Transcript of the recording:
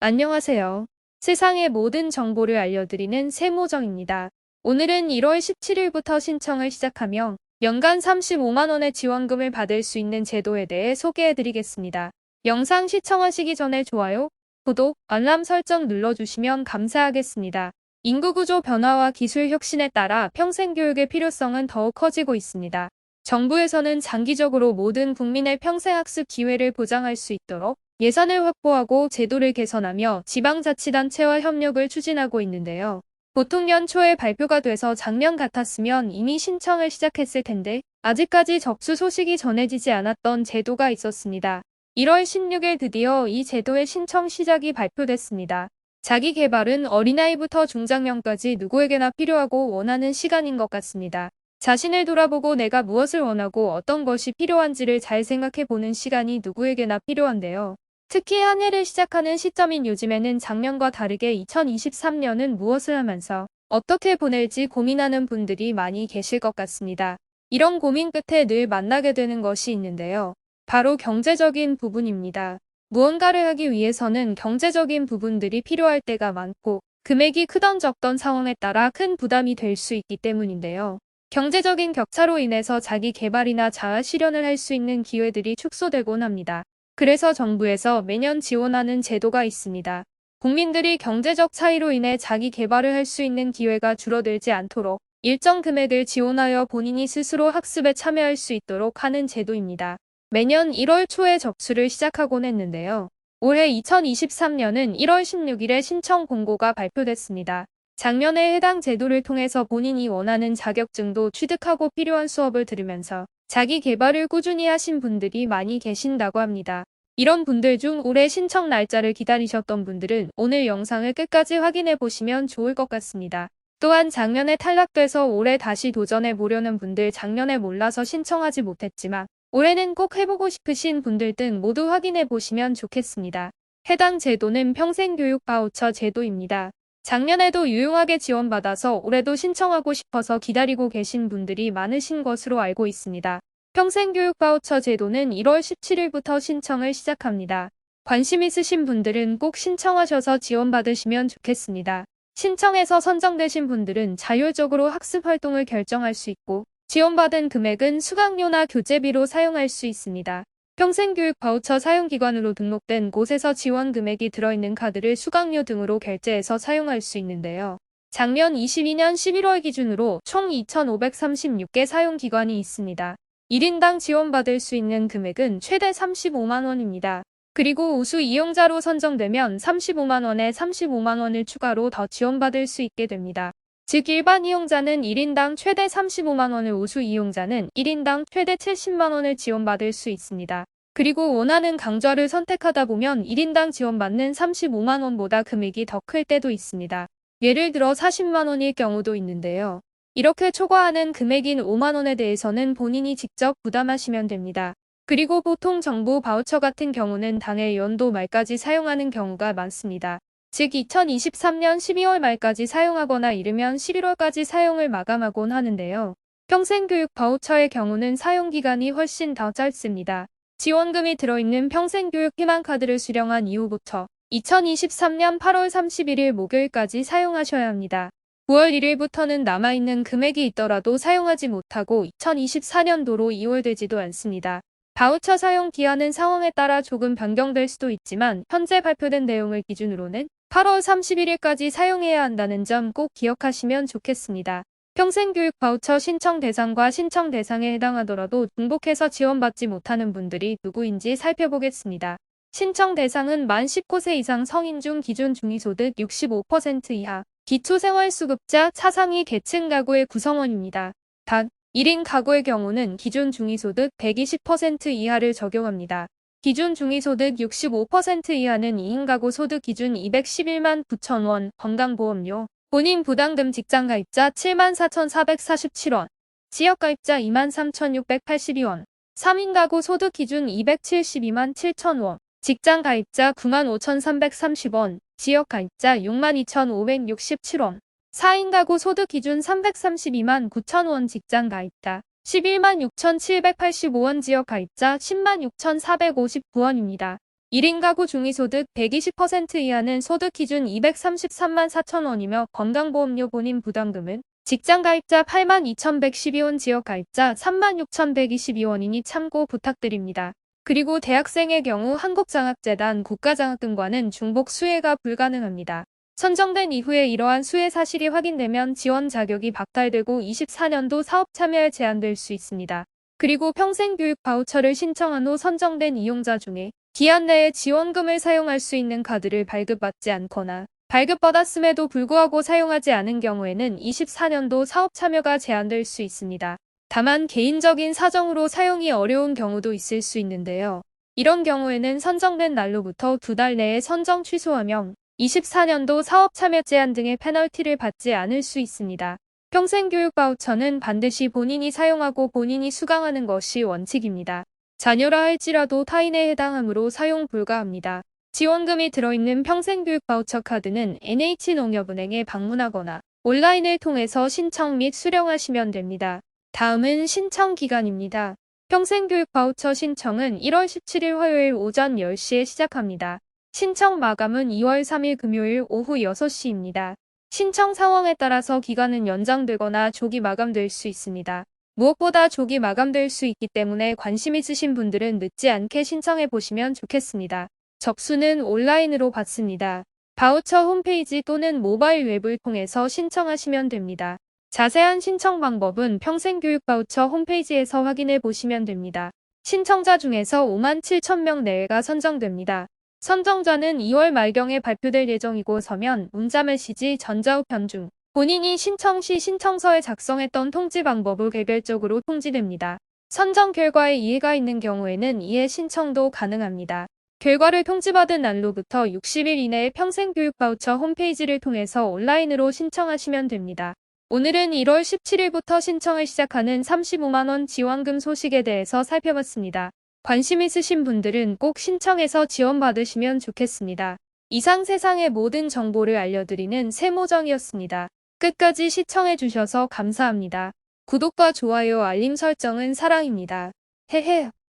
안녕하세요. 세상의 모든 정보를 알려드리는 세모정입니다. 오늘은 1월 17일부터 신청을 시작하며 연간 35만 원의 지원금을 받을 수 있는 제도에 대해 소개해드리겠습니다. 영상 시청하시기 전에 좋아요, 구독, 알람 설정 눌러주시면 감사하겠습니다. 인구구조 변화와 기술 혁신에 따라 평생교육의 필요성은 더욱 커지고 있습니다. 정부에서는 장기적으로 모든 국민의 평생학습 기회를 보장할 수 있도록 예산을 확보하고 제도를 개선하며 지방자치단체와 협력을 추진하고 있는데요. 보통 연초에 발표가 돼서 작년 같았으면 이미 신청을 시작했을 텐데 아직까지 접수 소식이 전해지지 않았던 제도가 있었습니다. 1월 16일 드디어 이 제도의 신청 시작이 발표됐습니다. 자기 개발은 어린아이부터 중장년까지 누구에게나 필요하고 원하는 시간인 것 같습니다. 자신을 돌아보고 내가 무엇을 원하고 어떤 것이 필요한지를 잘 생각해보는 시간이 누구에게나 필요한데요. 특히 한 해를 시작하는 시점인 요즘에는 작년과 다르게 2023년은 무엇을 하면서 어떻게 보낼지 고민하는 분들이 많이 계실 것 같습니다. 이런 고민 끝에 늘 만나게 되는 것이 있는데요. 바로 경제적인 부분입니다. 무언가를 하기 위해서는 경제적인 부분들이 필요할 때가 많고 금액이 크던 적던 상황에 따라 큰 부담이 될 수 있기 때문인데요. 경제적인 격차로 인해서 자기 개발이나 자아 실현을 할 수 있는 기회들이 축소되곤 합니다. 그래서 정부에서 매년 지원하는 제도가 있습니다. 국민들이 경제적 차이로 인해 자기 개발을 할 수 있는 기회가 줄어들지 않도록 일정 금액을 지원하여 본인이 스스로 학습에 참여할 수 있도록 하는 제도입니다. 매년 1월 초에 접수를 시작하곤 했는데요. 올해 2023년은 1월 16일에 신청 공고가 발표됐습니다. 작년에 해당 제도를 통해서 본인이 원하는 자격증도 취득하고 필요한 수업을 들으면서 자기 개발을 꾸준히 하신 분들이 많이 계신다고 합니다. 이런 분들 중 올해 신청 날짜를 기다리셨던 분들은 오늘 영상을 끝까지 확인해 보시면 좋을 것 같습니다. 또한 작년에 탈락돼서 올해 다시 도전해 보려는 분들, 작년에 몰라서 신청하지 못했지만 올해는 꼭 해보고 싶으신 분들 등 모두 확인해 보시면 좋겠습니다. 해당 제도는 평생교육 바우처 제도입니다. 작년에도 유용하게 지원받아서 올해도 신청하고 싶어서 기다리고 계신 분들이 많으신 것으로 알고 있습니다. 평생교육 바우처 제도는 1월 17일부터 신청을 시작합니다. 관심 있으신 분들은 꼭 신청하셔서 지원받으시면 좋겠습니다. 신청해서 선정되신 분들은 자율적으로 학습 활동을 결정할 수 있고 지원받은 금액은 수강료나 교재비로 사용할 수 있습니다. 평생교육 바우처 사용기관으로 등록된 곳에서 지원 금액이 들어있는 카드를 수강료 등으로 결제해서 사용할 수 있는데요. 작년 22년 11월 기준으로 총 2,536개 사용기관이 있습니다. 1인당 지원받을 수 있는 금액은 최대 35만 원입니다. 그리고 우수 이용자로 선정되면 35만 원에 35만 원을 추가로 더 지원받을 수 있게 됩니다. 즉 일반 이용자는 1인당 최대 35만 원을, 우수 이용자는 1인당 최대 70만 원을 지원받을 수 있습니다. 그리고 원하는 강좌를 선택하다 보면 1인당 지원받는 35만 원보다 금액이 더 클 때도 있습니다. 예를 들어 40만 원일 경우도 있는데요. 이렇게 초과하는 금액인 5만 원에 대해서는 본인이 직접 부담하시면 됩니다. 그리고 보통 정부 바우처 같은 경우는 당해 연도 말까지 사용하는 경우가 많습니다. 즉 2023년 12월 말까지 사용하거나 이르면 11월까지 사용을 마감하곤 하는데요. 평생교육 바우처의 경우는 사용기간이 훨씬 더 짧습니다. 지원금이 들어있는 평생교육 희망카드를 수령한 이후부터 2023년 8월 31일 목요일까지 사용하셔야 합니다. 9월 1일부터는 남아있는 금액이 있더라도 사용하지 못하고 2024년도로 이월되지도 않습니다. 바우처 사용 기한은 상황에 따라 조금 변경될 수도 있지만 현재 발표된 내용을 기준으로는 8월 31일까지 사용해야 한다는 점 꼭 기억하시면 좋겠습니다. 평생교육 바우처 신청 대상과 신청 대상에 해당하더라도 중복해서 지원받지 못하는 분들이 누구인지 살펴보겠습니다. 신청 대상은 만 19세 이상 성인 중 기준 중위소득 65% 이하, 기초생활수급자 차상위 계층 가구의 구성원입니다. 단, 1인 가구의 경우는 기준 중위소득 120% 이하를 적용합니다. 기준 중위소득 65% 이하는 2인 가구 소득 기준 211만 9천 원, 건강보험료, 본인 부담금 직장가입자 74,447원, 지역가입자 23,682원, 3인 가구 소득 기준 272만 7천 원, 직장가입자 95,330원, 지역가입자 62,567원, 4인 가구 소득 기준 332만 9천 원, 직장가입자 11만 6,785원, 지역가입자 10만 6,459원입니다. 1인 가구 중위소득 120% 이하는 소득 기준 233만 4천 원이며 건강보험료 본인 부담금은 직장가입자 82,112원 지역가입자 36,122원이니 참고 부탁드립니다. 그리고 대학생의 경우 한국장학재단 국가장학금과는 중복 수혜가 불가능합니다. 선정된 이후에 이러한 수혜 사실이 확인되면 지원 자격이 박탈되고 24년도 사업 참여에 제한될 수 있습니다. 그리고 평생교육 바우처를 신청한 후 선정된 이용자 중에 기한 내에 지원금을 사용할 수 있는 카드를 발급받지 않거나 발급받았음에도 불구하고 사용하지 않은 경우에는 24년도 사업 참여가 제한될 수 있습니다. 다만 개인적인 사정으로 사용이 어려운 경우도 있을 수 있는데요. 이런 경우에는 선정된 날로부터 2달 내에 선정 취소하면 24년도 사업 참여 제한 등의 페널티를 받지 않을 수 있습니다. 평생교육 바우처는 반드시 본인이 사용하고 본인이 수강하는 것이 원칙입니다. 자녀라 할지라도 타인에 해당하므로 사용 불가합니다. 지원금이 들어있는 평생교육 바우처 카드는 NH농협은행에 방문하거나 온라인을 통해서 신청 및 수령하시면 됩니다. 다음은 신청 기간입니다. 평생교육 바우처 신청은 1월 17일 화요일 오전 10시에 시작합니다. 신청 마감은 2월 3일 금요일 오후 6시입니다. 신청 상황에 따라서 기간은 연장되거나 조기 마감될 수 있습니다. 무엇보다 조기 마감될 수 있기 때문에 관심 있으신 분들은 늦지 않게 신청해 보시면 좋겠습니다. 접수는 온라인으로 받습니다. 바우처 홈페이지 또는 모바일 웹을 통해서 신청하시면 됩니다. 자세한 신청 방법은 평생교육 바우처 홈페이지에서 확인해 보시면 됩니다. 신청자 중에서 5만 7천 명 내외가 선정됩니다. 선정자는 2월 말경에 발표될 예정이고 서면, 문자메시지, 전자우편 중 본인이 신청 시 신청서에 작성했던 통지 방법을 개별적으로 통지됩니다. 선정 결과에 이해가 있는 경우에는 이해 신청도 가능합니다. 결과를 통지받은 날로부터 60일 이내에 평생교육 바우처 홈페이지를 통해서 온라인으로 신청하시면 됩니다. 오늘은 1월 17일부터 신청을 시작하는 35만원 지원금 소식에 대해서 살펴봤습니다. 관심 있으신 분들은 꼭 신청해서 지원받으시면 좋겠습니다. 이상 세상의 모든 정보를 알려드리는 세모정이었습니다. 끝까지 시청해주셔서 감사합니다. 구독과 좋아요, 알림 설정은 사랑입니다. 헤헤.